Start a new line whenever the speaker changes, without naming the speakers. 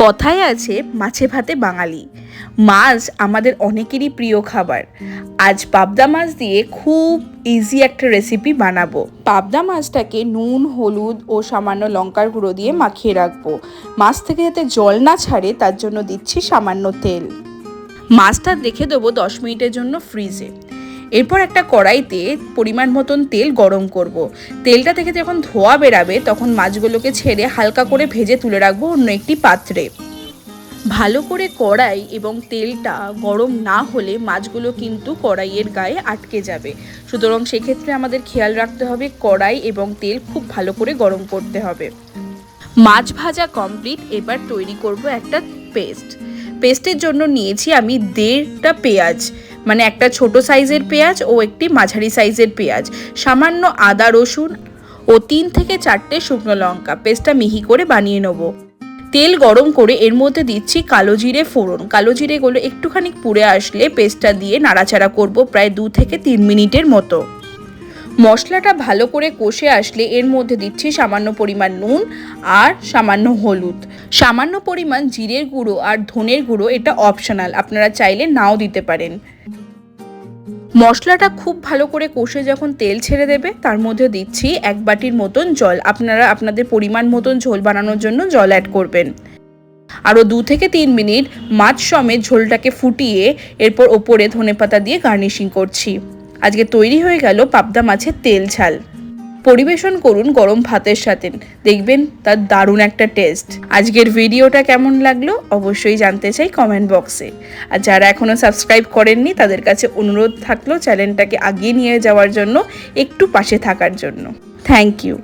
কথায় আছে মাছে ভাতে বাঙালি। মাছ আমাদের অনেকেরই প্রিয় খাবার। আজ পাবদা মাছ দিয়ে খুব ইজি একটা রেসিপি বানাবো। পাবদা মাছটাকে নুন, হলুদ ও সামান্য লঙ্কার গুঁড়ো দিয়ে মাখিয়ে রাখবো। মাছ থেকে যাতে জল না ছাড়ে তার জন্য দিচ্ছি সামান্য তেল। মাছটা রেখে দেবো 10 মিনিটের জন্য ফ্রিজে। এরপর একটা কড়াইতে পরিমাণ মতন তেল গরম করব। তেলটা থেকে যখন ধোয়া বেরাবে তখন মাছগুলোকে ছেড়ে হালকা করে ভেজে তুলে রাখবো অন্য একটি পাত্রে। ভালো করে কড়াই এবং তেলটা গরম না হলে মাছগুলো কিন্তু কড়াইয়ের গায়ে আটকে যাবে। সুতরাং সেক্ষেত্রে আমাদের খেয়াল রাখতে হবে কড়াই এবং তেল খুব ভালো করে গরম করতে হবে। মাছ ভাজা কমপ্লিট। এবার তৈরি করব একটা পেস্টের জন্য নিয়েছি আমি 1.5টা পেঁয়াজ, মানে একটা ছোট সাইজের পেঁয়াজ ও একটি মাঝারি সাইজের পেঁয়াজ, সামান্য আদা রসুন ও 3 থেকে 4টে শুকনো লঙ্কা। পেস্টটা মিহি করে বানিয়ে নেব। তেল গরম করে এর মধ্যে দিচ্ছি কালো জিরে ফোড়ন। কালো জিরেগুলো একটুখানি পুড়ে আসলে পেস্টটা দিয়ে নাড়াচাড়া করব প্রায় 2 থেকে 3 মিনিটের মতো। মশলাটা ভালো করে কষে আসলে এর মধ্যে দিচ্ছি সামান্য পরিমাণ নুন আর সামান্য হলুদ, সামান্য পরিমাণ জিরের গুঁড়ো আর ধনের গুঁড়ো, এটা অপশনাল, আপনারা চাইলে নাও দিতে পারেন। মশলাটা খুব ভালো করে কষে যখন তেল ছেড়ে দেবে তার মধ্যে দিচ্ছি 1 বাটির মতন জল। আপনারা আপনাদের পরিমাণ মতন ঝোল বানানোর জন্য জল অ্যাড করবেন। আরও 2 থেকে 3 মিনিট মাছ সমেত ঝোলটাকে ফুটিয়ে এরপর ওপরে ধনেপাতা দিয়ে গার্নিশিং করছি। আজকে তৈরি হয়ে গেল পাবদা মাছের তেল ঝাল। পরিবেশন করুন গরম ভাতের সাথে, দেখবেন তার দারুণ একটা টেস্ট। আজকের ভিডিওটা কেমন লাগলো অবশ্যই জানতে চাই কমেন্ট বক্সে। আর যারা এখনও সাবস্ক্রাইব করেননি তাদের কাছে অনুরোধ থাকলো চ্যানেলটাকে আগিয়ে নিয়ে যাওয়ার জন্য, একটু পাশে থাকার জন্য। Thank you.